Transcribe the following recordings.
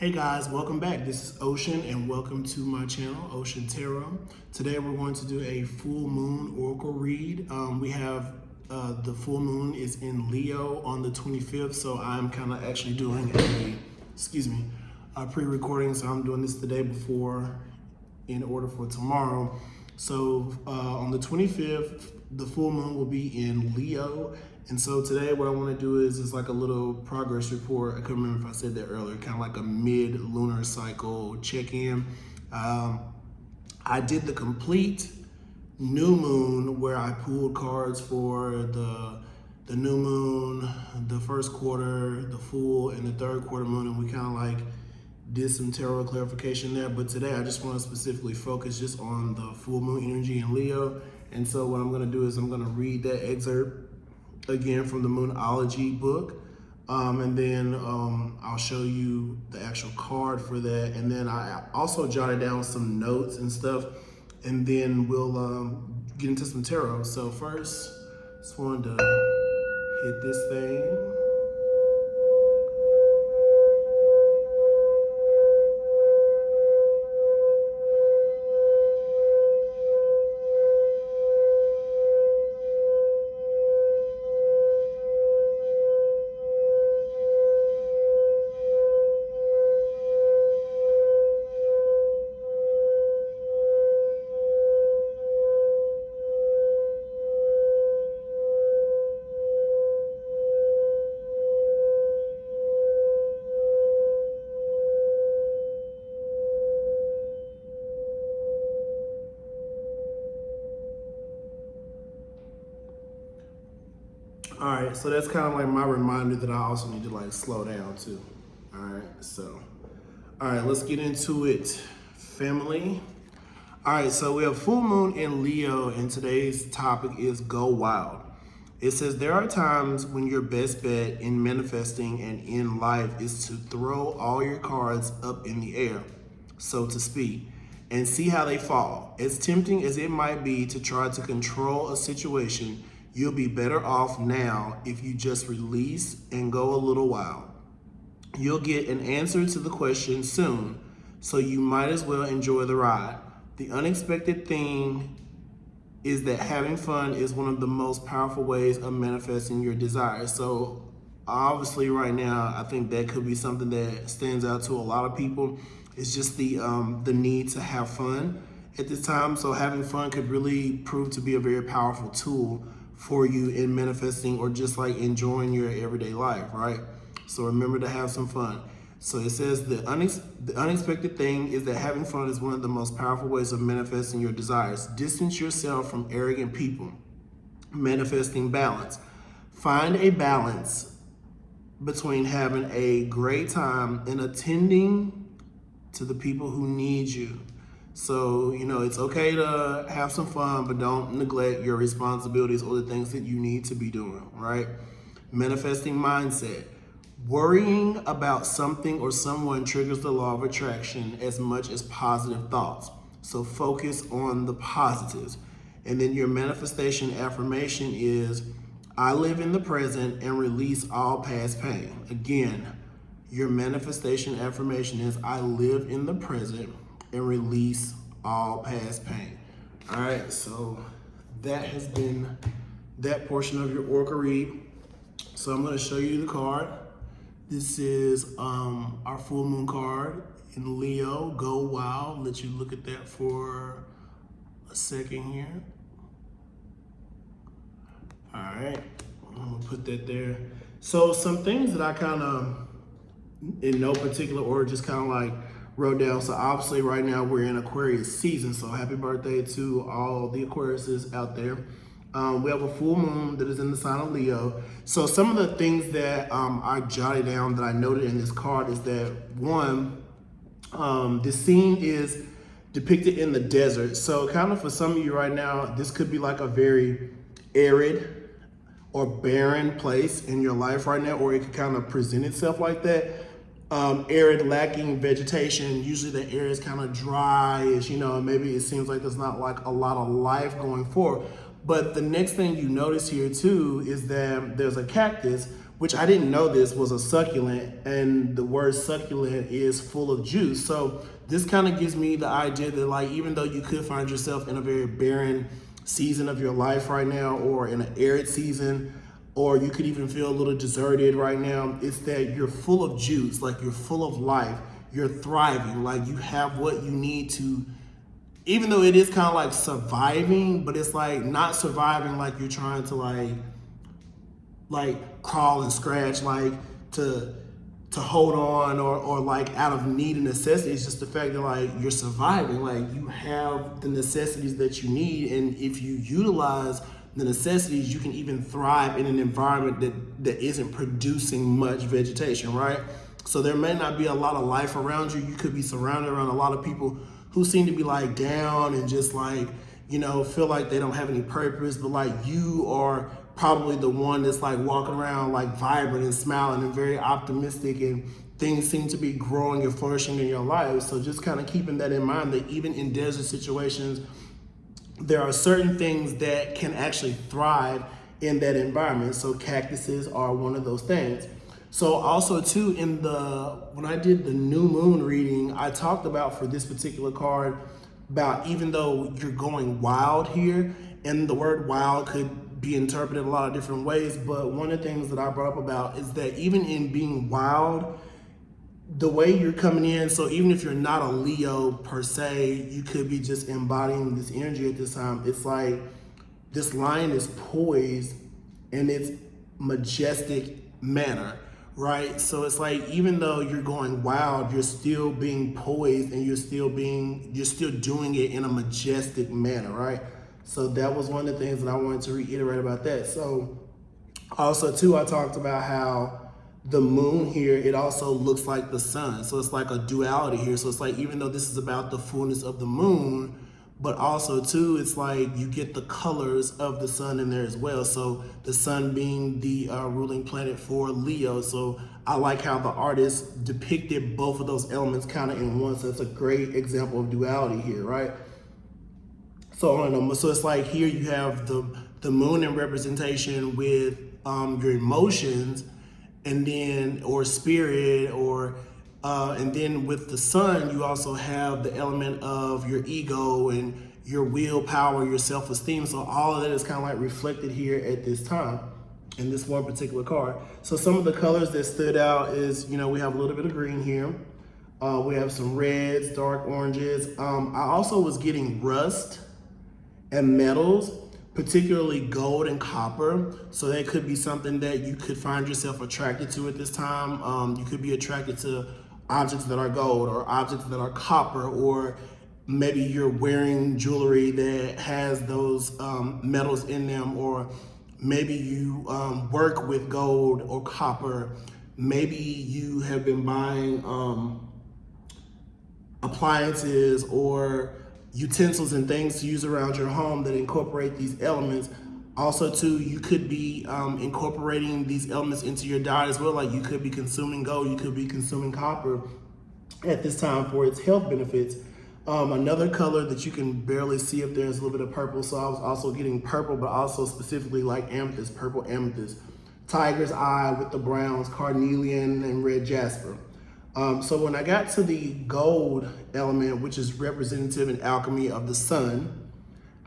Hey guys, welcome back. This is Ocean and welcome to my channel, Ocean Tarot. Today we're going to do a full moon oracle read. We have the full moon is in Leo on the 25th, so I'm kind of actually doing a pre-recording. So I'm doing this the day before in order for tomorrow. So on the 25th, the full moon will be in Leo. And so today what I want to do is like a little progress report. I couldn't remember if I said that earlier, kind of like a mid-lunar cycle check-in. I did the complete new moon where I pulled cards for the new moon, the first quarter, the full, and the third quarter moon, and we kind of like did some tarot clarification there. But today I just want to specifically focus just on the full moon energy in Leo. And so what I'm going to do is I'm going to read that excerpt again from the Moonology book, and then I'll show you the actual card for that, and then I also jotted down some notes and stuff, and then we'll get into some tarot. So first, just wanted to hit this thing. All right, so that's kind of like my reminder that I also need to like slow down too. All right, let's get into it, family. All right, so we have full moon in Leo, and today's topic is go wild. It says there are times when your best bet in manifesting and in life is to throw all your cards up in the air, so to speak, and see how they fall. As tempting as it might be to try to control a situation, you'll be better off now if you just release and go a little wild. You'll get an answer to the question soon, so you might as well enjoy the ride. The unexpected thing is that having fun is one of the most powerful ways of manifesting your desires. So obviously right now, I think that could be something that stands out to a lot of people. It's just the need to have fun at this time. So having fun could really prove to be a very powerful tool for you in manifesting or just like enjoying your everyday life, right? So remember to have some fun. So it says the unexpected thing is that having fun is one of the most powerful ways of manifesting your desires. Distance yourself from arrogant people. Manifesting balance. Find a balance between having a great time and attending to the people who need you. So, it's okay to have some fun, but don't neglect your responsibilities or the things that you need to be doing, right? Manifesting mindset. Worrying about something or someone triggers the law of attraction as much as positive thoughts. So focus on the positives. And then your manifestation affirmation is, I live in the present and release all past pain. Again, your manifestation affirmation is, I live in the present and release all past pain. All right, so that has been that portion of your oracle read. So I'm going to show you the card. This is our full moon card in Leo, go wild. Let you look at that for a second here. All right, I'm gonna put that there. So some things that I kind of, in no particular order, just kind of like wrote down. So obviously right now we're in Aquarius season, so happy birthday to all the Aquariuses out there. We have a full moon that is in the sign of Leo. So some of the things that I jotted down that I noted in this card is that one, the scene is depicted in the desert. So kind of for some of you right now, this could be like a very arid or barren place in your life right now, or it could kind of present itself like that. Arid, lacking vegetation. Usually the area is kind of dry-ish, and maybe it seems like there's not like a lot of life going forward. But the next thing you notice here too is that there's a cactus, which I didn't know this was a succulent, and the word succulent is full of juice. So this kind of gives me the idea that, like, even though you could find yourself in a very barren season of your life right now, or in an arid season, or you could even feel a little deserted right now, it's that you're full of juice, like you're full of life, you're thriving, like you have what you need to, even though it is kind of like surviving, but it's like not surviving like you're trying to like crawl and scratch, like to hold on, or like out of need and necessity. It's just the fact that like you're surviving, like you have the necessities that you need, and if you utilize the necessities, you can even thrive in an environment that isn't producing much vegetation, right? So there may not be a lot of life around you. You could be surrounded around a lot of people who seem to be like down and just like, you know, feel like they don't have any purpose, but like you are probably the one that's like walking around like vibrant and smiling and very optimistic, and things seem to be growing and flourishing in your life. So just kind of keeping that in mind, that even in desert situations, there are certain things that can actually thrive in that environment. So cactuses are one of those things. So also too, when I did the new moon reading, I talked about, for this particular card, about even though you're going wild here, and the word wild could be interpreted a lot of different ways, but one of the things that I brought up about is that even in being wild, the way you're coming in, so even if you're not a Leo per se, you could be just embodying this energy at this time. It's like this lion is poised in its majestic manner, right? So it's like, even though you're going wild, you're still being poised, and you're still doing it in a majestic manner, right? So that was one of the things that I wanted to reiterate about that. So also too, I talked about how the moon here, it also looks like the sun. So it's like a duality here. So it's like, even though this is about the fullness of the moon, but also too, it's like you get the colors of the sun in there as well. So the sun being the ruling planet for Leo. So I like how the artist depicted both of those elements kind of in one. So it's a great example of duality here, right? So it's like here you have the moon in representation with your emotions, and then, or spirit, or and then with the sun, you also have the element of your ego and your willpower, your self-esteem. So all of that is kind of like reflected here at this time in this one particular card. So some of the colors that stood out is, you know, we have a little bit of green here. We have some reds, dark oranges. I also was getting rust and metals, particularly gold and copper. So that could be something that you could find yourself attracted to at this time. You could be attracted to objects that are gold, or objects that are copper, or maybe you're wearing jewelry that has those metals in them, or maybe you work with gold or copper. Maybe you have been buying appliances or utensils and things to use around your home that incorporate these elements. Also too, you could be incorporating these elements into your diet as well. Like you could be consuming gold, you could be consuming copper at this time for its health benefits. Another color that you can barely see up there is a little bit of purple. So I was also getting purple, but also specifically like amethyst, purple amethyst. Tiger's eye with the browns, carnelian, and red jasper. So when I got to the gold element, which is representative in alchemy of the sun,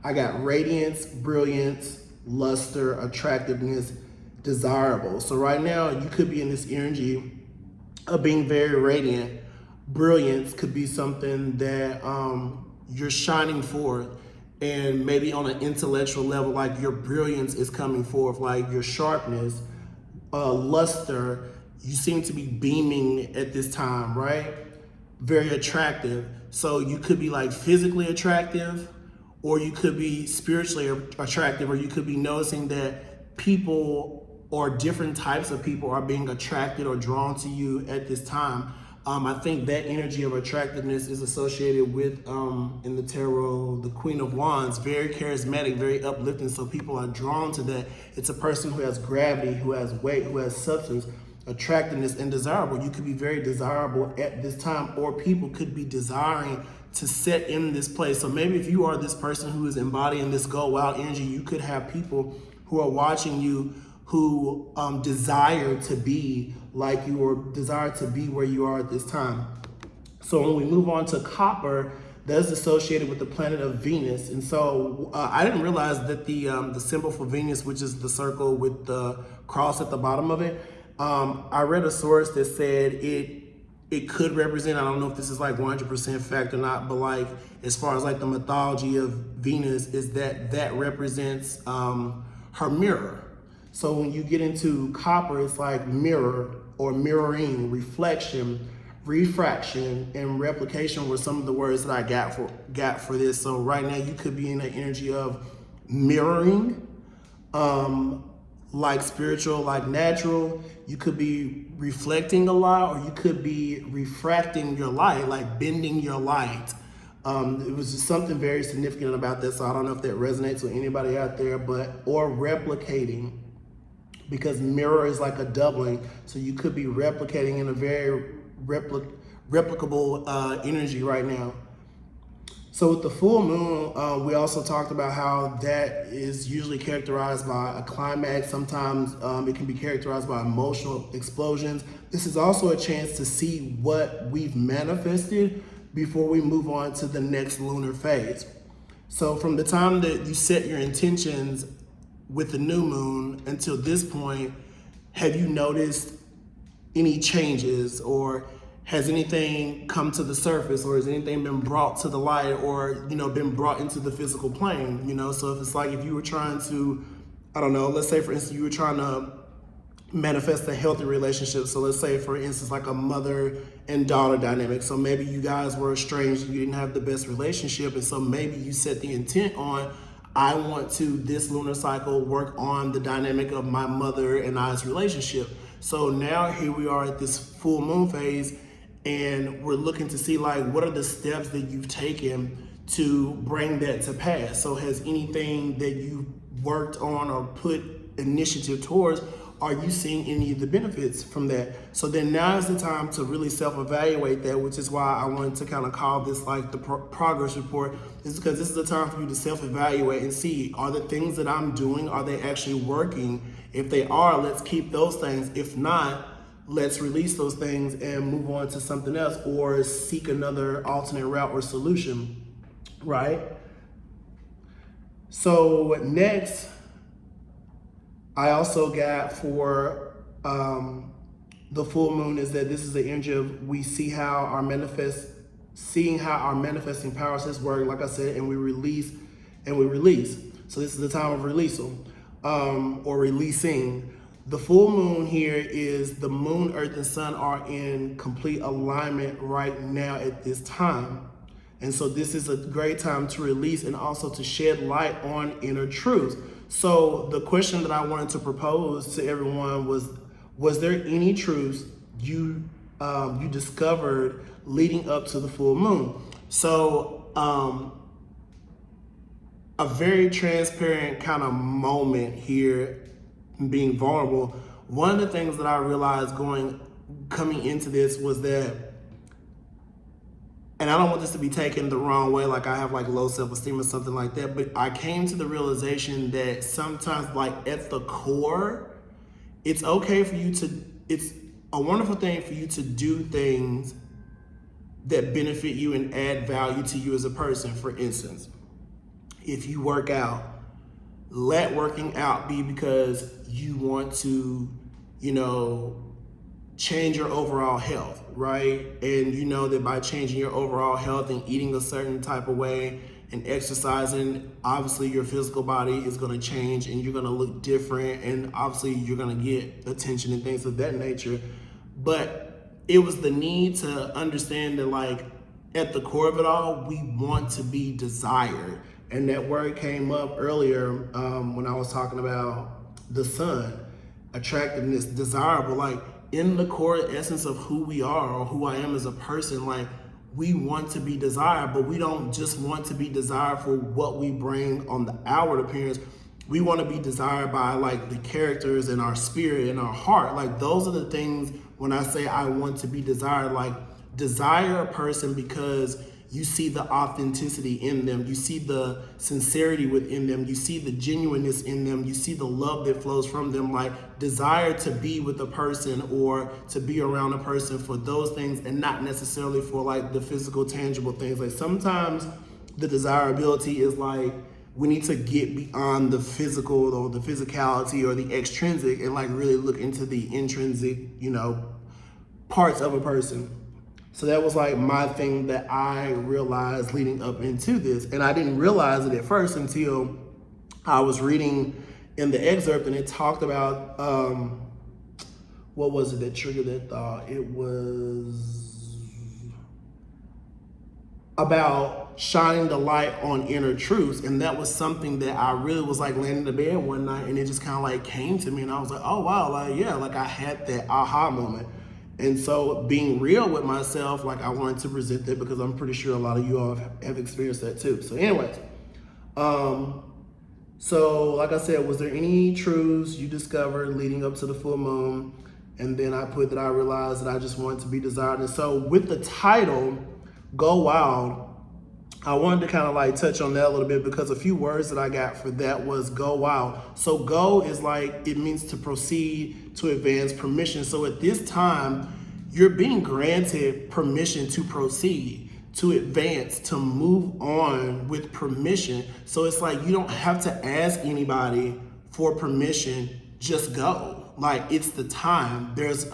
I got radiance, brilliance, luster, attractiveness, desirable. So right now you could be in this energy of being very radiant. Brilliance could be something that you're shining forth, and maybe on an intellectual level, like your brilliance is coming forth, like your sharpness. Luster, you seem to be beaming at this time, right? Very attractive. So you could be like physically attractive, or you could be spiritually attractive, or you could be noticing that people, or different types of people, are being attracted or drawn to you at this time. I think that energy of attractiveness is associated with, in the tarot, the Queen of Wands, very charismatic, very uplifting. So people are drawn to that. It's a person who has gravity, who has weight, who has substance, attractiveness, and desirable. You could be very desirable at this time, or people could be desiring to set in this place. So maybe if you are this person who is embodying this go wild energy, you could have people who are watching you who desire to be like you or desire to be where you are at this time. So when we move on to copper, that's associated with the planet of Venus. And so I didn't realize that the symbol for Venus, which is the circle with the cross at the bottom of it, I read a source that said it could represent, I don't know if this is like 100% fact or not, but like as far as like the mythology of Venus is that represents her mirror. So when you get into copper, it's like mirror or mirroring, reflection, refraction, and replication were some of the words that I got for this. So right now you could be in the energy of mirroring, like spiritual, like natural. You could be reflecting a lot, or you could be refracting your light, like bending your light. It was just something very significant about this. So I don't know if that resonates with anybody out there, or replicating, because mirror is like a doubling. So you could be replicating in a very replicable energy right now. So with the full moon, we also talked about how that is usually characterized by a climax. Sometimes it can be characterized by emotional explosions. This is also a chance to see what we've manifested before we move on to the next lunar phase. So from the time that you set your intentions with the new moon until this point, have you noticed any changes, or has anything come to the surface, or has anything been brought to the light, or been brought into the physical plane? So if it's like, if you were trying to, I don't know, let's say for instance you were trying to manifest a healthy relationship. So let's say for instance like a mother and daughter dynamic. So maybe you guys were estranged, you didn't have the best relationship, and so maybe you set the intent on, I want to, this lunar cycle, work on the dynamic of my mother and I's relationship. So now here we are at this full moon phase, and we're looking to see like, what are the steps that you've taken to bring that to pass? So has anything that you worked on or put initiative towards, are you seeing any of the benefits from that? So then now is the time to really self-evaluate that, which is why I wanted to kind of call this like the progress report, is because this is the time for you to self-evaluate and see, are the things that I'm doing, are they actually working? If they are, let's keep those things. If not, let's release those things and move on to something else, or seek another alternate route or solution, right? So next, I also got for the full moon is that this is the energy of we see how our seeing how our manifesting powers has worked, like I said, and we release. So this is the time of releasal, or releasing. The full moon here is the moon, earth, and sun are in complete alignment right now at this time. And so this is a great time to release and also to shed light on inner truths. So the question that I wanted to propose to everyone was there any truths you discovered leading up to the full moon? So a very transparent kind of moment here, being vulnerable. One of the things that I realized coming into this was that, and I don't want this to be taken the wrong way, like I have like low self-esteem or something like that, but I came to the realization that sometimes, like at the core, it's okay for you it's a wonderful thing for you to do things that benefit you and add value to you as a person. For instance, if you work out, let working out be because you want to, change your overall health, right? And you know that by changing your overall health and eating a certain type of way and exercising, obviously your physical body is going to change and you're going to look different, and obviously you're going to get attention and things of that nature. But it was the need to understand that, like, at the core of it all, we want to be desired. And that word came up earlier when I was talking about the sun, attractiveness, desirable. Like, in the core essence of who we are, or who I am as a person, like, we want to be desired, but we don't just want to be desired for what we bring on the outward appearance. We want to be desired by, like, the characters in our spirit and our heart. Like, those are the things when I say I want to be desired. Like, desire a person because you see the authenticity in them, you see the sincerity within them, you see the genuineness in them, you see the love that flows from them, like desire to be with a person or to be around a person for those things and not necessarily for like the physical, tangible things. Like sometimes the desirability is like, we need to get beyond the physical or the physicality or the extrinsic and like really look into the intrinsic, parts of a person. So that was like my thing that I realized leading up into this. And I didn't realize it at first until I was reading in the excerpt and it talked about, what was it that triggered that thought? It was about shining the light on inner truths. And that was something that I really was like laying in the bed one night and it just kind of like came to me and I was like, oh wow, like yeah, like I had that aha moment. And so being real with myself, like I wanted to present that because I'm pretty sure a lot of you all have experienced that too. So anyways, so like I said, was there any truths you discovered leading up to the full moon? And then I put that I realized that I just wanted to be desired. And so with the title, Go Wild, I wanted to kind of like touch on that a little bit because a few words that I got for that was go wild. So go is like, it means to proceed, to advance, permission. So at this time, you're being granted permission to proceed, to advance, to move on with permission. So it's like, you don't have to ask anybody for permission, just go. Like it's the time. There's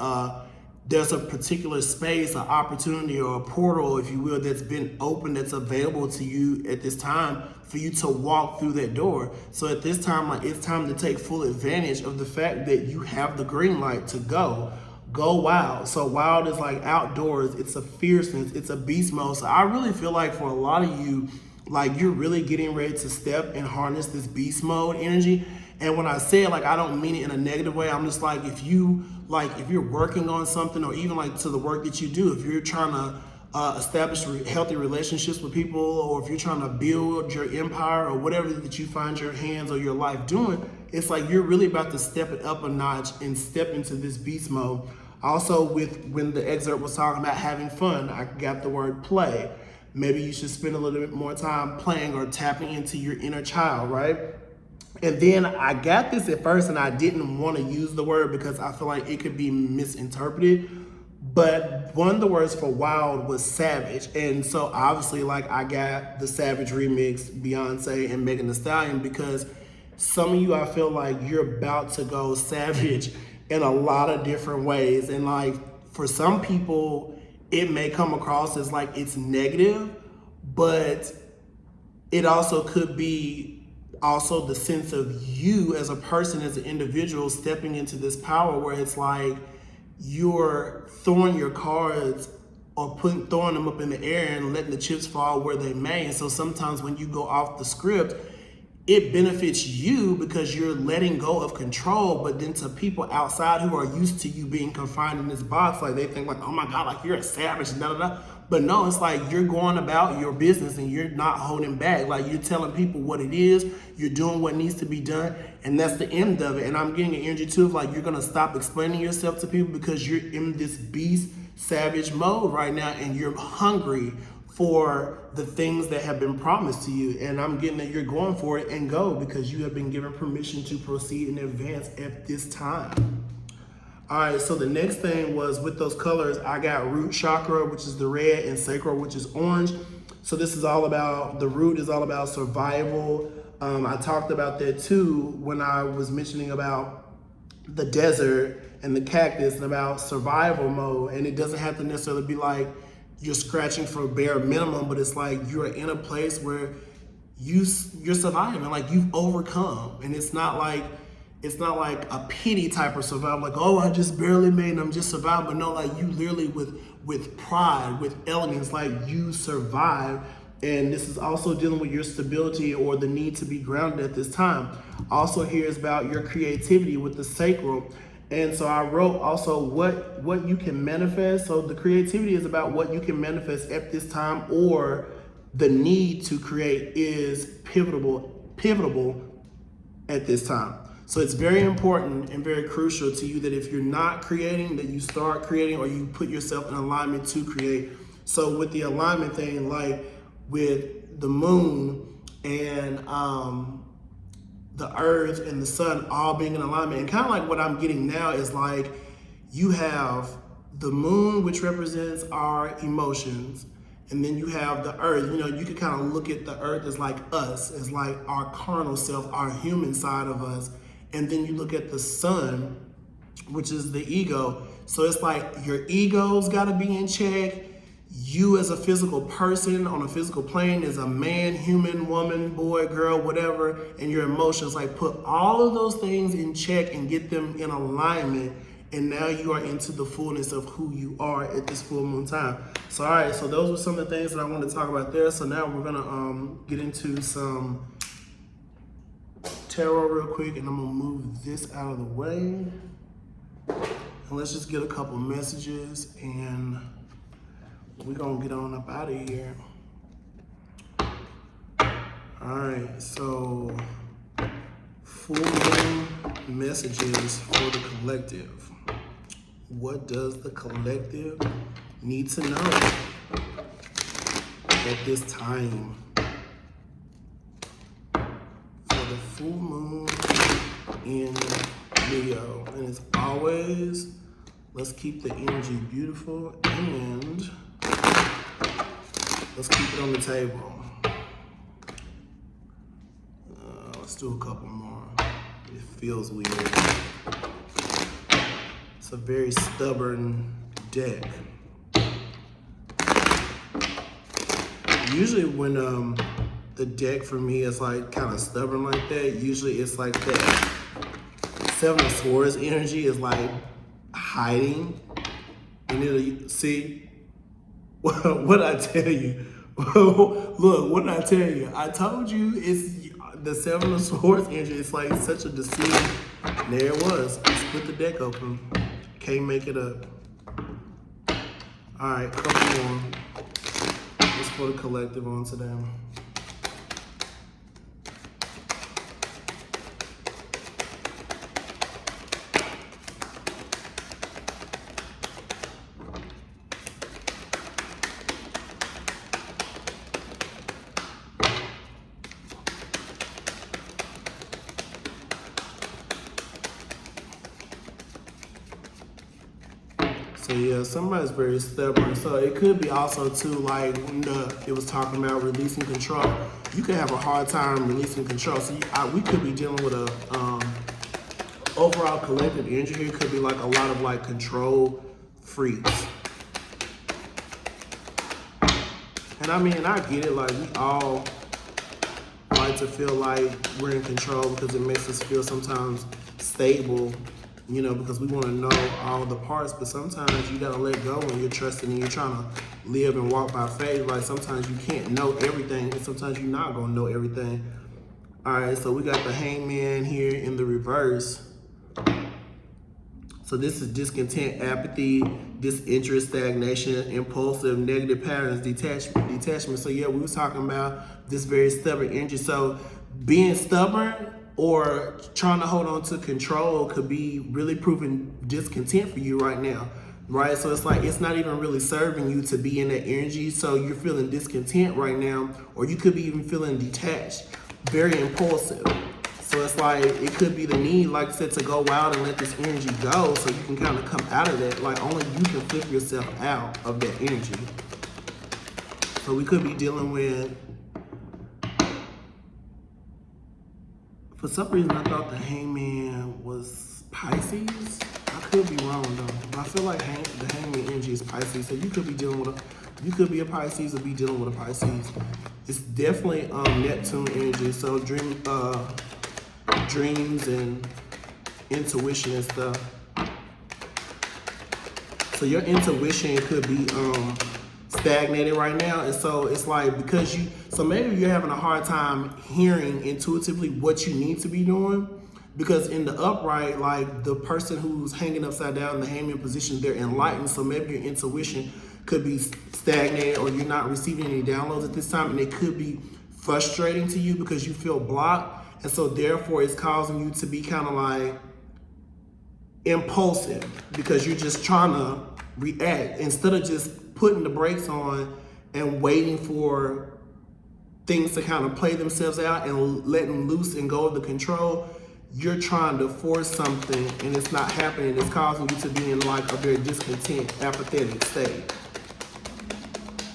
a particular space, an opportunity or a portal, if you will, that's been open, that's available to you at this time for you to walk through that door. So at this time, like it's time to take full advantage of the fact that you have the green light to go wild. So wild is like outdoors, it's a fierceness, it's a beast mode. So I really feel like for a lot of you, like you're really getting ready to step and harness this beast mode energy. And when I say it, like, I don't mean it in a negative way. I'm just like, if you're working on something or even like to the work that you do, if you're trying to establish healthy relationships with people, or if you're trying to build your empire or whatever that you find your hands or your life doing, it's like you're really about to step it up a notch and step into this beast mode. Also, when the excerpt was talking about having fun, I got the word play. Maybe you should spend a little bit more time playing or tapping into your inner child, right? And then I got this at first and I didn't want to use the word because I feel like it could be misinterpreted. But one of the words for wild was savage. And so obviously like I got the Savage remix, Beyonce and Megan Thee Stallion, because some of you, I feel like you're about to go savage in a lot of different ways. And like for some people, it may come across as like it's negative, but it also could be also the sense of you as a person, as an individual, stepping into this power where it's like you're throwing your cards or throwing them up in the air and letting the chips fall where they may. And so sometimes when you go off the script, it benefits you because you're letting go of control. But then to people outside who are used to you being confined in this box, like they think like, oh my God, like you're a savage, da da da. But no, it's like you're going about your business and you're not holding back. Like you're telling people what it is, you're doing what needs to be done, and that's the end of it. And I'm getting an energy too of like you're gonna stop explaining yourself to people because you're in this beast savage mode right now and you're hungry for the things that have been promised to you. And I'm getting that you're going for it and go because you have been given permission to proceed in advance at this time. All right, so the next thing was with those colors, I got root chakra, which is the red, and sacral, which is orange. So this is all about, the root is all about survival. I talked about that too when I was mentioning about the desert and the cactus and about survival mode. And it doesn't have to necessarily be like you're scratching for a bare minimum, but it's like you're in a place where you're surviving, like you've overcome. And it's not like a pity type of survival, like, oh, I just barely made it, I'm just surviving. But no, like you literally with pride, with elegance, like you survive. And this is also dealing with your stability or the need to be grounded at this time. Also here is about your creativity with the sacral. And so I wrote also what you can manifest. So the creativity is about what you can manifest at this time, or the need to create is pivotal at this time. So it's very important and very crucial to you that if you're not creating, that you start creating or you put yourself in alignment to create. So with the alignment thing, like with the moon and the earth and the sun all being in alignment, and kind of like what I'm getting now is like you have the moon, which represents our emotions, and then you have the earth. You know, you can kind of look at the earth as like us, as like our carnal self, our human side of us. And then you look at the sun, which is the ego. So it's like your ego's got to be in check. You as a physical person on a physical plane is a man, human, woman, boy, girl, whatever, and your emotions, like put all of those things in check and get them in alignment. And now you are into the fullness of who you are at this full moon time. So, all right, so those were some of the things that I wanted to talk about there. So now we're gonna get into some tarot real quick, and I'm gonna move this out of the way. And let's just get a couple messages, and we're gonna get on up out of here. All right, so full moon messages for the collective. What does the collective need to know at this time for the full moon in Leo? And as always, let's keep the energy beautiful and let's keep it on the table. Let's do a couple more. It feels weird. It's a very stubborn deck. Usually when the deck for me is like kind of stubborn like that, usually it's like that Seven of Swords energy is like hiding. And it'll, see, what I tell you. Look, what did I tell you? I told you it's the Seven of Swords energy. It's like such a deceit. There it was. Split the deck open. Can't make it up. All right, couple more. Let's put a collective onto them. So yeah, somebody's very stubborn. So it could be also too, like when it was talking about releasing control. You could have a hard time releasing control. So we could be dealing with a overall collective energy here. Could be like a lot of like control freaks. And I mean, I get it. Like we all like to feel like we're in control because it makes us feel sometimes stable. You know, because we want to know all the parts, but sometimes you gotta let go when you're trusting and you're trying to live and walk by faith. Like sometimes you can't know everything, and sometimes you're not gonna know everything. All right, so we got the Hangman here in the reverse. So this is discontent, apathy, disinterest, stagnation, impulsive, negative patterns, detachment. So yeah, we was talking about this very stubborn energy. So being stubborn or trying to hold on to control could be really proving discontent for you right now, right? So it's like, it's not even really serving you to be in that energy. So you're feeling discontent right now, or you could be even feeling detached, very impulsive. So it's like, it could be the need, like I said, to go out and let this energy go so you can kind of come out of that. Like only you can flip yourself out of that energy. So we could be dealing with, for some reason, I thought the Hangman was Pisces. I could be wrong though. I feel like the Hangman energy is Pisces. So you could be dealing with you could be a Pisces or be dealing with a Pisces. It's definitely Neptune energy. So dreams and intuition and stuff. So your intuition could be stagnated right now, and so it's like because so maybe you're having a hard time hearing intuitively what you need to be doing, because in the upright, like the person who's hanging upside down in the hangman position, they're enlightened. So maybe your intuition could be stagnated, or you're not receiving any downloads at this time, and it could be frustrating to you because you feel blocked, and so therefore it's causing you to be kind of like impulsive because you're just trying to react. Instead of just putting the brakes on and waiting for things to kind of play themselves out and letting loose and go of the control, you're trying to force something and it's not happening. It's causing you to be in like a very discontent, apathetic state.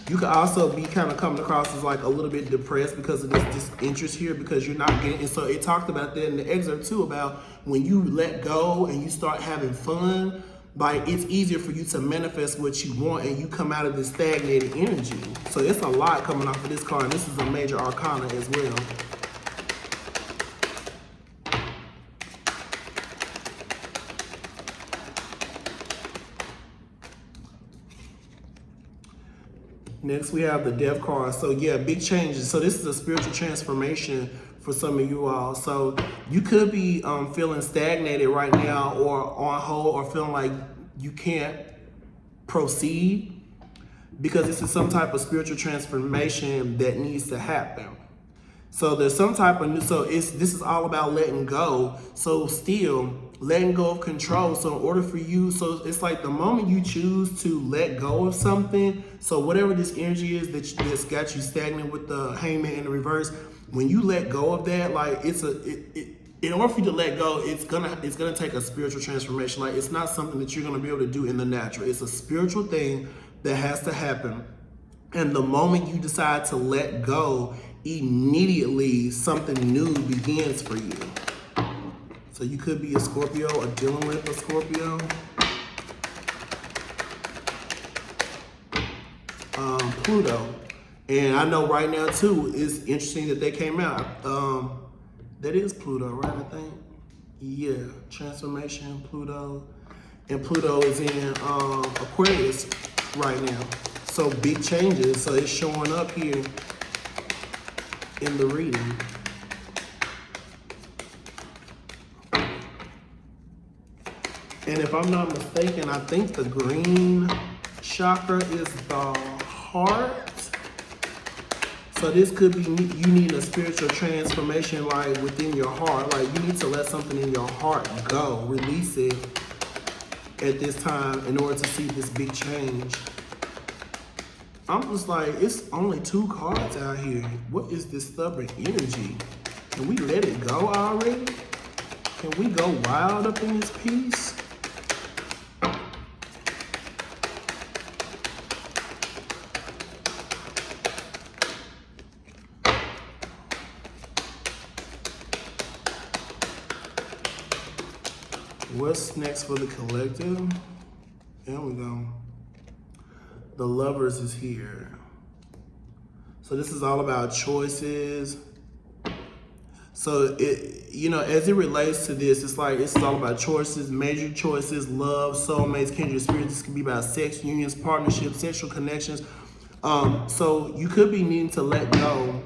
You could also be kind of coming across as like a little bit depressed because of this disinterest here, because you're not getting, and so it talked about that in the excerpt too, about when you let go and you start having fun, like it's easier for you to manifest what you want and you come out of this stagnated energy. So it's a lot coming off of this card. This is a major arcana as well. Next, we have the Death card. So yeah, big changes. So this is a spiritual transformation for some of you all. So you could be feeling stagnated right now, or on hold, or feeling like you can't proceed because this is some type of spiritual transformation that needs to happen. So there's some type of new, this is all about letting go. So still letting go of control. So in order for you, so it's like the moment you choose to let go of something, so whatever this energy is that's got you stagnant with the Hangman in the reverse, when you let go of that, like in order for you to let go, it's gonna take a spiritual transformation. Like it's not something that you're gonna be able to do in the natural. It's a spiritual thing that has to happen. And the moment you decide to let go, immediately something new begins for you. So you could be a Scorpio or dealing with a Scorpio. Pluto. And I know right now too, it's interesting that they came out. That is Pluto, right, I think? Yeah, transformation, Pluto. And Pluto is in Aquarius right now. So big changes, so it's showing up here in the reading. And if I'm not mistaken, I think the green chakra is the heart. So this could be you need a spiritual transformation like within your heart. Like you need to let something in your heart go, release it at this time in order to see this big change. I'm just like, it's only 2 cards out here. What is this stubborn energy? Can we let it go already? Can we go wild up in this piece? What's next for the collective? There we go. The Lovers is here. So this is all about choices. So it, you know, as it relates to this, it's like it's all about choices, major choices, love, soulmates, kindred spirits. This could be about sex, unions, partnerships, sexual connections. So you could be needing to let go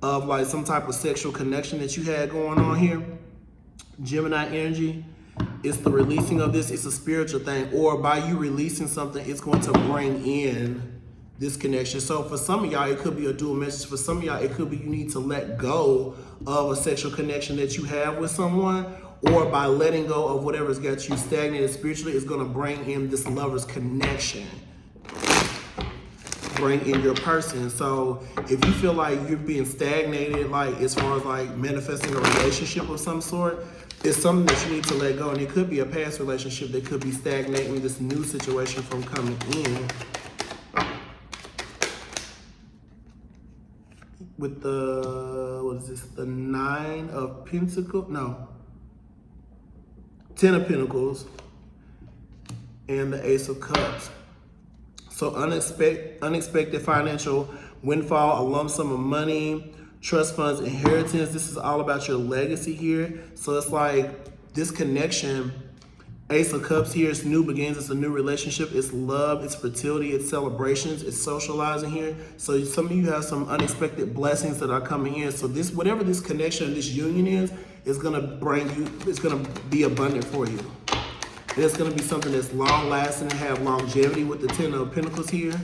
of like some type of sexual connection that you had going on here. Gemini energy. It's the releasing of this. It's a spiritual thing. Or by you releasing something, it's going to bring in this connection. So for some of y'all, it could be a dual message. For some of y'all, it could be you need to let go of a sexual connection that you have with someone. Or by letting go of whatever's got you stagnated spiritually, it's going to bring in this lover's connection. Bring in your person. So if you feel like you're being stagnated, like as far as like manifesting a relationship of some sort, it's something that you need to let go. And it could be a past relationship that could be stagnating this new situation from coming in. With the, what is this? The 9 of Pentacles? No. 10 of Pentacles. And the Ace of Cups. So unexpected financial windfall, a lump sum of money, trust funds, inheritance. This is all about your legacy here. So it's like this connection, Ace of Cups here, it's new beginnings, it's a new relationship, it's love, it's fertility, it's celebrations, it's socializing here. So some of you have some unexpected blessings that are coming in. So this, whatever this connection, this union is gonna bring you, it's gonna be abundant for you. It's going to be something that's long-lasting and have longevity with the 10 of Pentacles here.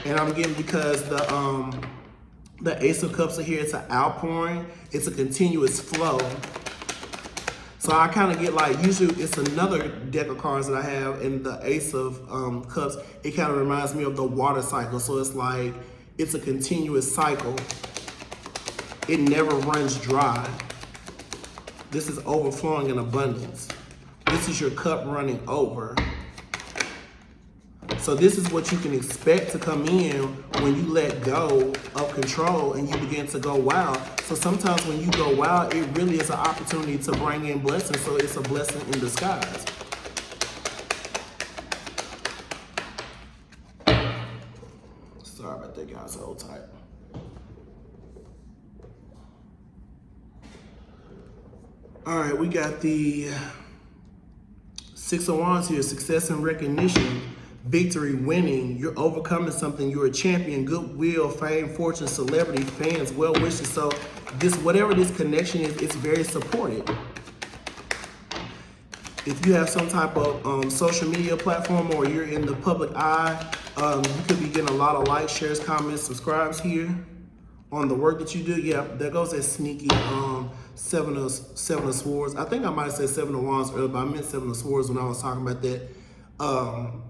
And I'm getting, because the Ace of Cups are here, it's an outpouring. It's a continuous flow. So I kind of get like, usually it's another deck of cards that I have in the Ace of Cups. It kind of reminds me of the water cycle. So it's like, it's a continuous cycle. It never runs dry. This is overflowing in abundance. This is your cup running over. So this is what you can expect to come in when you let go of control and you begin to go wild. So sometimes when you go wild, it really is an opportunity to bring in blessings. So it's a blessing in disguise. Sorry about that, guys. Hold tight. All right, we got the Six of Wands here. Success and recognition. Victory, winning, you're overcoming something, you're a champion, goodwill, fame, fortune, celebrity, fans, well wishes. So this, whatever this connection is, it's very supported. If you have some type of social media platform or you're in the public eye, you could be getting a lot of likes, shares, comments, subscribes here on the work that you do. Yeah, there goes that sneaky Seven of Swords. I think I might have said Seven of Wands earlier, but I meant Seven of Swords when I was talking about that.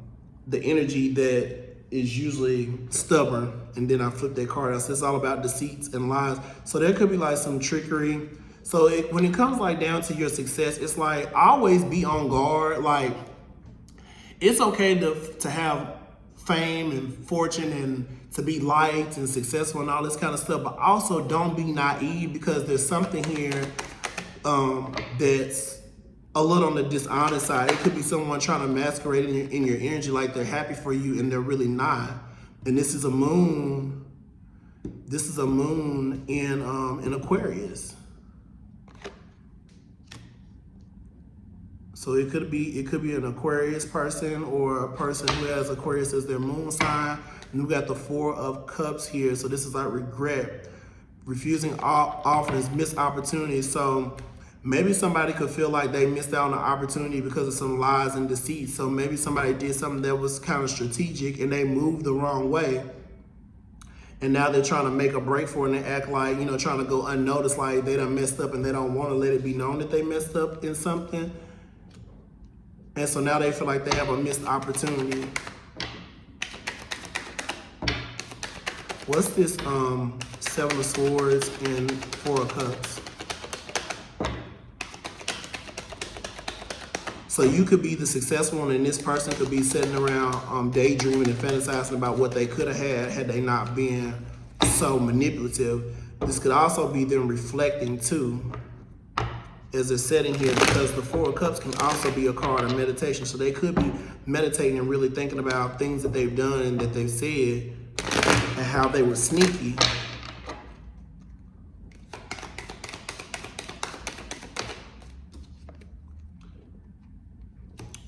The energy that is usually stubborn, and then I flip that card out. So it's all about deceits and lies. So there could be like some trickery. So when it comes like down to your success, it's like always be on guard. Like it's okay to have fame and fortune and to be liked and successful and all this kind of stuff, but also don't be naive, because there's something here that's a little on the dishonest side. It could be someone trying to masquerade in your energy like they're happy for you and they're really not. And this is a moon. This is a moon in Aquarius. So it could be an Aquarius person or a person who has Aquarius as their moon sign. And we got the Four of Cups here. So this is like regret, refusing offers, missed opportunities. So maybe somebody could feel like they missed out on an opportunity because of some lies and deceit. So maybe somebody did something that was kind of strategic and they moved the wrong way. And now they're trying to make a break for it and they act like, trying to go unnoticed, like they done messed up and they don't want to let it be known that they messed up in something. And so now they feel like they have a missed opportunity. What's this Seven of Swords and Four of Cups? So you could be the successful one, and this person could be sitting around daydreaming and fantasizing about what they could have had they not been so manipulative. This could also be them reflecting too, as they're sitting here, because the Four of Cups can also be a card of meditation. So they could be meditating and really thinking about things that they've done and that they've said and how they were sneaky.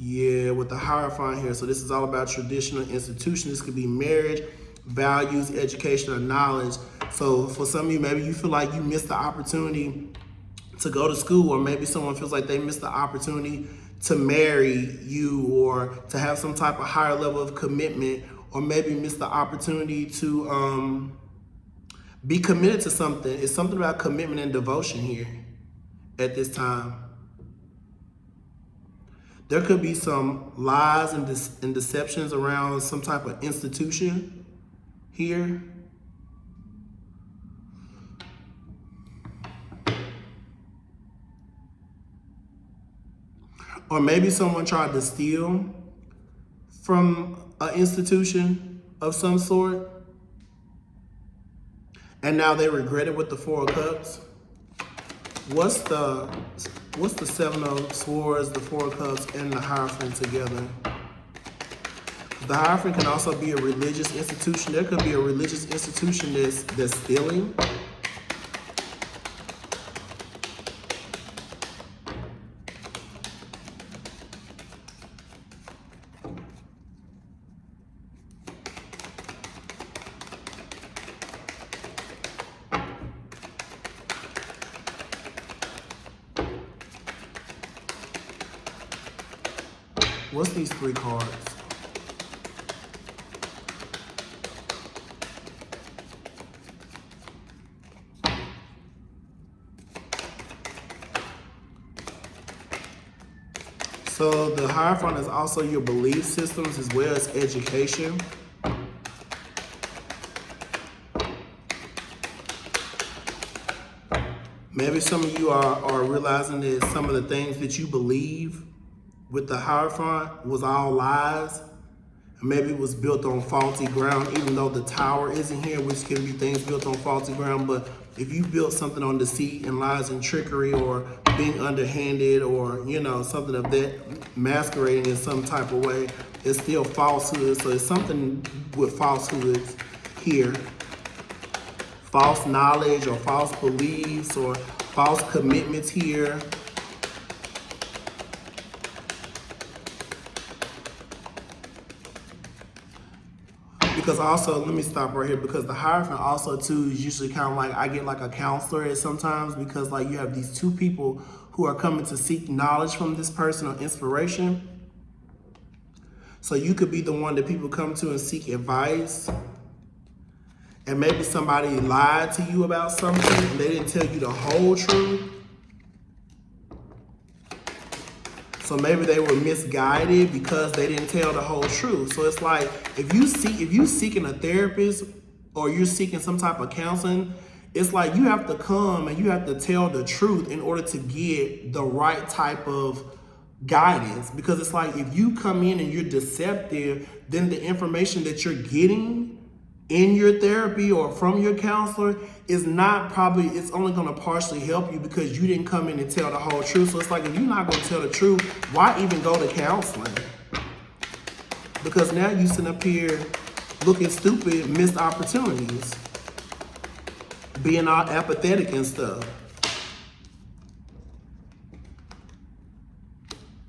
Yeah, with the Hierophant here. So this is all about traditional institutions. This could be marriage, values, education, or knowledge. So for some of you, maybe you feel like you missed the opportunity to go to school, or maybe someone feels like they missed the opportunity to marry you or to have some type of higher level of commitment, or maybe missed the opportunity to be committed to something. It's something about commitment and devotion here at this time. There could be some lies and deceptions around some type of institution here. Or maybe someone tried to steal from an institution of some sort, and now they regret it with the Four of Cups. What's the Seven of Swords, the Four of Cups, and the Hierophant together? The Hierophant can also be a religious institution. There could be a religious institution that's stealing. What's these three cards? So the Hierophant is also your belief systems as well as education. Maybe some of you are realizing that some of the things that you believe with the Hierophant was all lies. Maybe it was built on faulty ground, even though the tower isn't here, which can be things built on faulty ground. But if you built something on deceit and lies and trickery, or being underhanded, or, you know, something of that masquerading in some type of way, it's still falsehood. So it's something with falsehoods here. False knowledge or false beliefs or false commitments here. Because also, let me stop right here, because the Hierophant also too is usually kind of like, I get like a counselor at sometimes, because like you have these two people who are coming to seek knowledge from this person or inspiration. So you could be the one that people come to and seek advice. And maybe somebody lied to you about something and they didn't tell you the whole truth. So maybe they were misguided because they didn't tell the whole truth. So it's like, if you seeking a therapist or you're seeking some type of counseling, it's like you have to come and you have to tell the truth in order to get the right type of guidance. Because it's like, if you come in and you're deceptive, then the information that you're getting in your therapy or from your counselor is not probably, it's only going to partially help you because you didn't come in and tell the whole truth. So it's like, if you're not going to tell the truth, why even go to counseling? Because now you sitting up here looking stupid, missed opportunities, being all apathetic and stuff.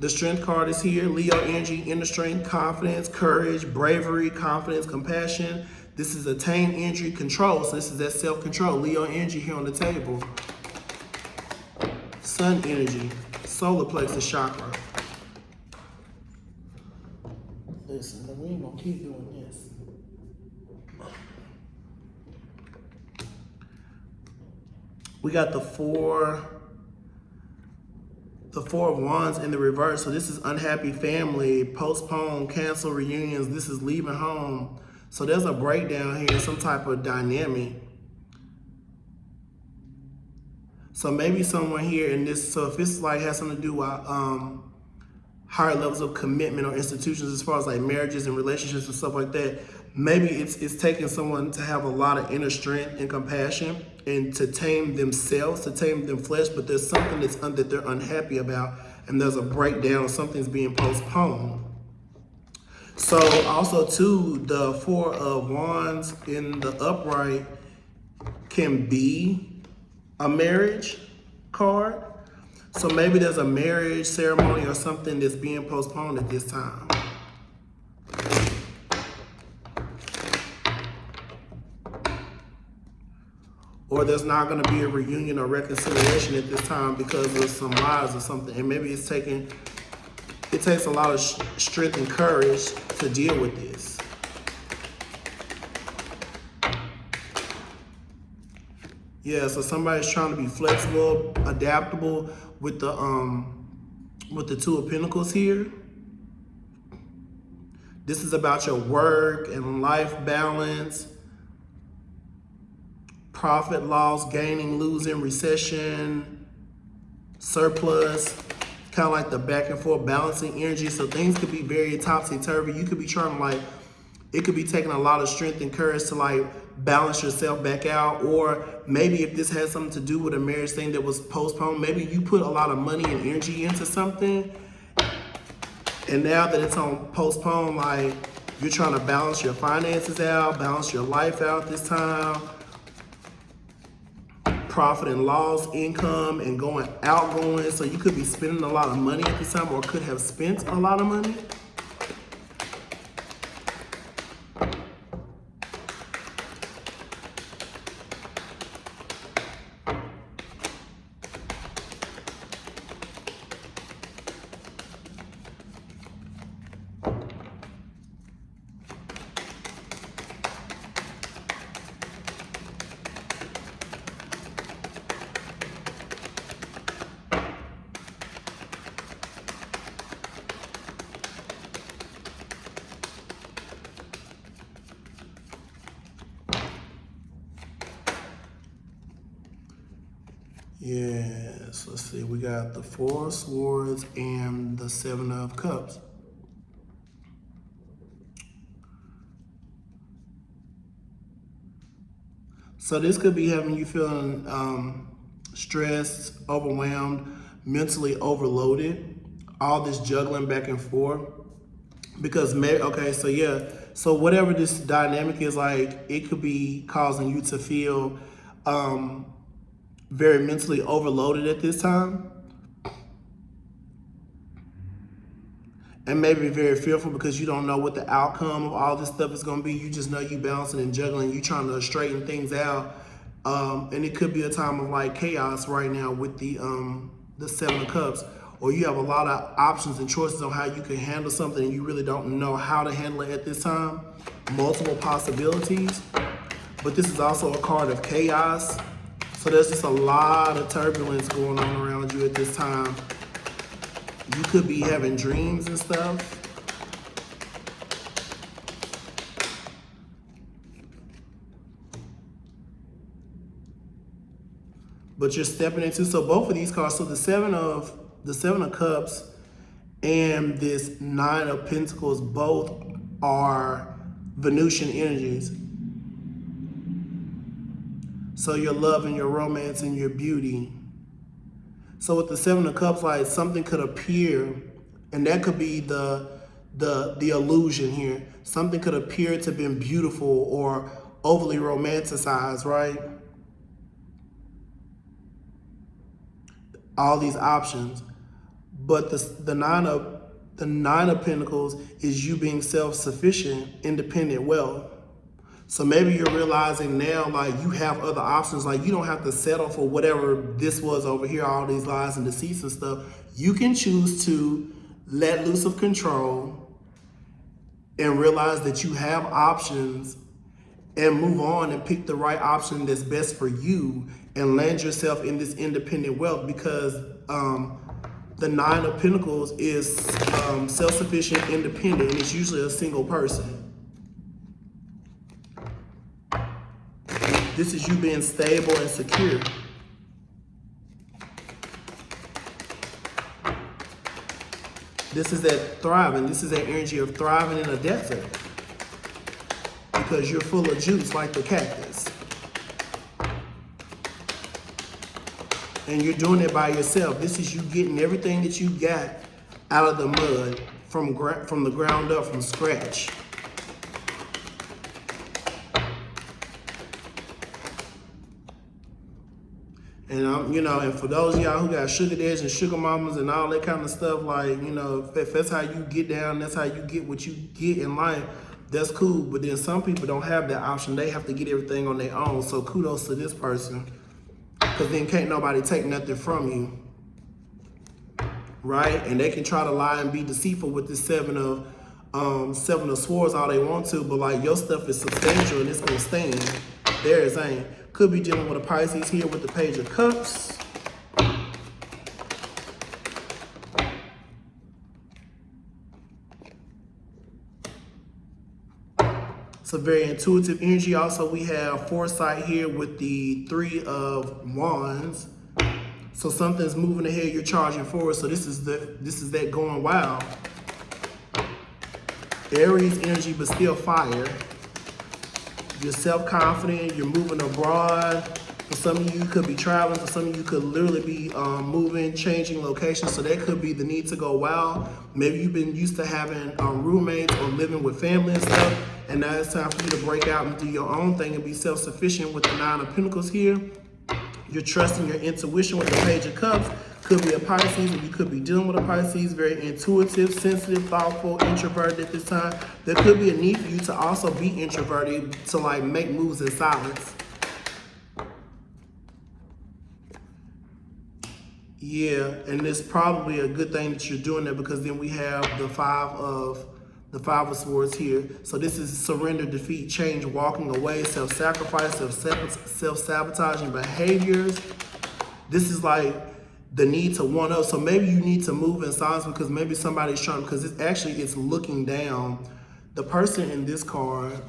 The Strength card is here. Leo energy, inner strength, confidence, courage, bravery, confidence, compassion. This is attain energy, control. So this is that self-control. Leo energy here on the table. Sun energy, solar plexus chakra. Listen, we ain't gonna keep doing this. We got the four of Wands in the reverse. So this is unhappy family, postpone, cancel reunions. This is leaving home. So there's a breakdown here, some type of dynamic. So maybe someone here in this, so if it's like has something to do with higher levels of commitment or institutions as far as like marriages and relationships and stuff like that, maybe it's taking someone to have a lot of inner strength and compassion and to tame themselves, to tame them flesh, but there's something that they're unhappy about, and there's a breakdown, something's being postponed. So also too, the Four of Wands in the upright can be a marriage card. So maybe there's a marriage ceremony or something that's being postponed at this time. Or there's not going to be a reunion or reconciliation at this time because of some lies or something. And maybe it takes a lot of strength and courage to deal with this. Yeah, so somebody's trying to be flexible, adaptable with the Two of Pentacles here. This is about your work and life balance, profit, loss, gaining, losing, recession, surplus, kind of like the back and forth balancing energy. So things could be very topsy-turvy. You could be trying to like, it could be taking a lot of strength and courage to like balance yourself back out. Or maybe if this has something to do with a marriage thing that was postponed, maybe you put a lot of money and energy into something, and now that it's on postpone, like you're trying to balance your finances out, balance your life out this time. Profit and loss, income, and outgoing. So you could be spending a lot of money at this time, or could have spent a lot of money. Yes, let's see. We got the Four of Swords and the Seven of Cups. So this could be having you feeling stressed, overwhelmed, mentally overloaded, all this juggling back and forth. Because okay, so yeah, so whatever this dynamic is like, it could be causing you to feel very mentally overloaded at this time. And maybe very fearful because you don't know what the outcome of all this stuff is going to be. You just know you bouncing and juggling, you trying to straighten things out. And it could be a time of like chaos right now with the Seven of Cups. Or you have a lot of options and choices on how you can handle something and you really don't know how to handle it at this time. Multiple possibilities. But this is also a card of chaos. So there's just a lot of turbulence going on around you at this time. You could be having dreams and stuff. But you're stepping into, so both of these cards, so the Seven of Cups and this Nine of Pentacles both are Venusian energies. So your love and your romance and your beauty. So with the Seven of Cups, like something could appear, and that could be the illusion here. Something could appear to have been beautiful or overly romanticized, right? All these options. But the Nine of Pentacles is you being self-sufficient, independent wealth. So maybe you're realizing now, like, you have other options. Like, you don't have to settle for whatever this was over here, all these lies and deceits and stuff. You can choose to let loose of control and realize that you have options and move on and pick the right option that's best for you and land yourself in this independent wealth, because the Nine of Pentacles is self-sufficient, independent, and it's usually a single person. This is you being stable and secure. This is that thriving. This is that energy of thriving in a desert. Because you're full of juice like the cactus. And you're doing it by yourself. This is you getting everything that you got out of the mud from the ground up, from scratch. And and for those of y'all who got sugar daddies and sugar mamas and all that kind of stuff, like, if that's how you get down, that's how you get what you get in life, that's cool. But then some people don't have that option. They have to get everything on their own. So kudos to this person, because then can't nobody take nothing from you, right? And they can try to lie and be deceitful with this Seven of Swords all they want to, but like your stuff is substantial and it's gonna stand. Theirs ain't. Could be dealing with a Pisces here with the Page of Cups. It's a very intuitive energy. Also, we have foresight here with the Three of Wands. So something's moving ahead, you're charging forward. So this is that going wild. Aries energy, but still fire. You're self-confident, you're moving abroad. For some of you could be traveling, for some of you could literally be moving, changing locations. So that could be the need to go wild. Maybe you've been used to having roommates or living with family and stuff, and now it's time for you to break out and do your own thing and be self-sufficient with the Nine of Pentacles here. You're trusting your intuition with the Page of Cups. Could be a Pisces, or you could be dealing with a Pisces, very intuitive, sensitive, thoughtful, introverted at this time. There could be a need for you to also be introverted, to like make moves in silence. Yeah, and it's probably a good thing that you're doing that, because then we have the Five of Swords here. So this is surrender, defeat, change, walking away, self-sacrifice, self-sabotaging behaviors. This is like the need to one up. So maybe you need to move in silence because maybe somebody's trying, because it's looking down. The person in this card,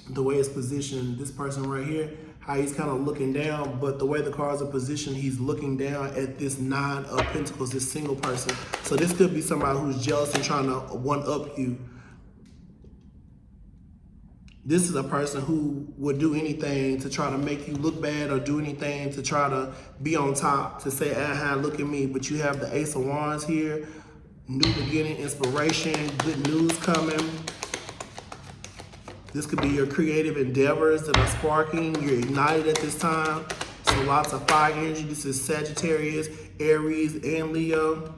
the way it's positioned, this person right here, how he's kind of looking down, but the way the cards are positioned, he's looking down at this 9 of Pentacles, this single person. So this could be somebody who's jealous and trying to one-up you. This is a person who would do anything to try to make you look bad, or do anything to try to be on top, to say, aha, look at me. But you have the Ace of Wands here, new beginning, inspiration, good news coming. This could be your creative endeavors that are sparking. You're ignited at this time. So lots of fire energy. This is Sagittarius, Aries, and Leo.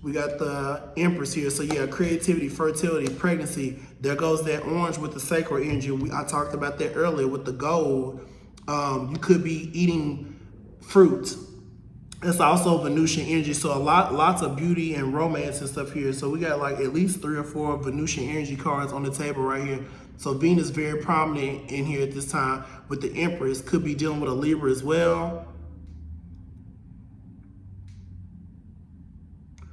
We got the Empress here. So yeah, creativity, fertility, pregnancy. There goes that orange with the sacral energy. I talked about that earlier with the gold. You could be eating fruit. It's also Venusian energy. So lots of beauty and romance and stuff here. So we got like at least 3 or 4 Venusian energy cards on the table right here. So Venus very prominent in here at this time with the Empress. Could be dealing with a Libra as well.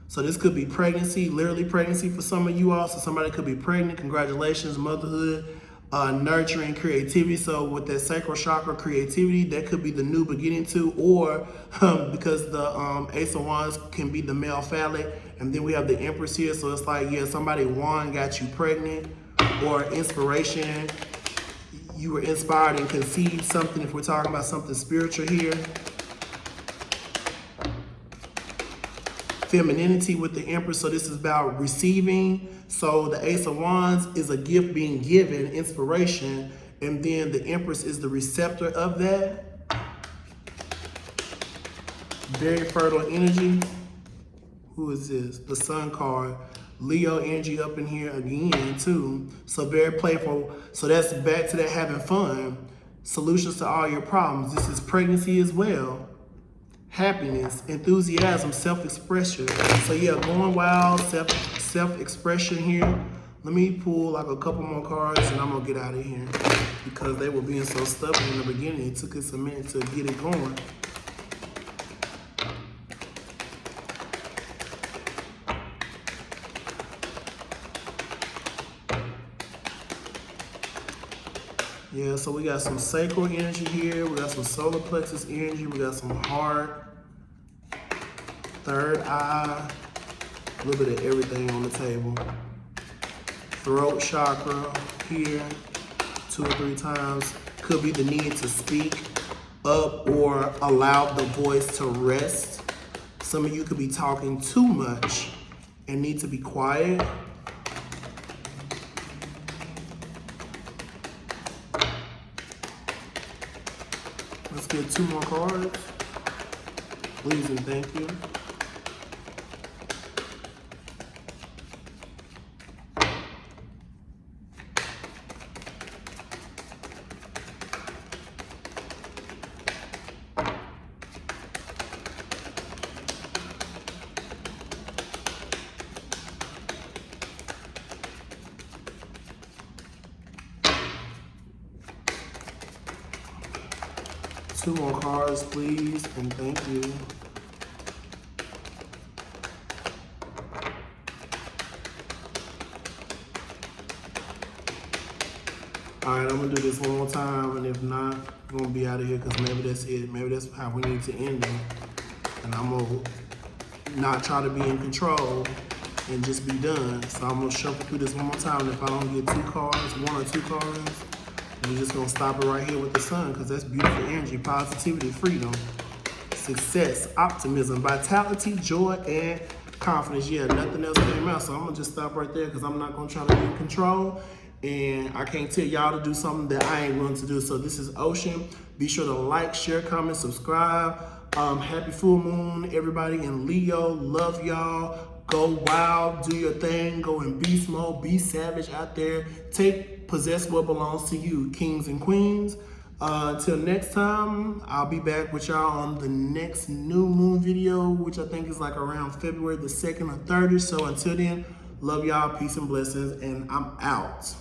So this could be pregnancy, literally pregnancy for some of you all. So somebody could be pregnant. Congratulations, motherhood, nurturing, creativity. So with that sacral chakra, creativity, that could be the new beginning too. Or because the Ace of Wands can be the male phallic. And then we have the Empress here. So it's like, yeah, somebody won, got you pregnant, or inspiration. You were inspired and conceived something, if we're talking about something spiritual here. Femininity with the Empress, so this is about receiving. So the Ace of Wands is a gift being given, inspiration, and then the Empress is the receptor of that. Very fertile energy. Who is this? The Sun card. Leo energy up in here again too. So very playful. So that's back to that having fun. Solutions to all your problems. This is pregnancy as well. Happiness, enthusiasm, self-expression. So yeah, going wild, self-expression here. Let me pull like a couple more cards and I'm gonna get out of here because they were being so stubborn in the beginning. It took us a minute to get it going. Yeah, so we got some sacral energy here. We got some solar plexus energy. We got some heart, third eye, a little bit of everything on the table. Throat chakra here, 2 or 3 times. Could be the need to speak up or allow the voice to rest. Some of you could be talking too much and need to be quiet. Let's get 2 more cards. Please and thank you. Two more cards, please, and thank you. All right, I'm gonna do this one more time, and if not, we're gonna be out of here because maybe that's it. Maybe that's how we need to end it. And I'm gonna not try to be in control and just be done. So I'm gonna shuffle through this one more time. And if I don't get 2 cards, 1 or 2 cards, we're just gonna stop it right here with the Sun because that's beautiful energy, positivity, freedom, success, optimism, vitality, joy, and confidence. Yeah, nothing else came out. So I'm gonna just stop right there because I'm not gonna try to be in control. And I can't tell y'all to do something that I ain't willing to do. So this is Ocean. Be sure to like, share, comment, subscribe. Happy full moon, everybody in Leo. Love y'all. Go wild, do your thing. Go in beast mode, be savage out there. Possess what belongs to you, kings and queens. Until next time, I'll be back with y'all on the next new moon video, which I think is like around February the 2nd or 3rd. So until then, love y'all, peace and blessings, and I'm out.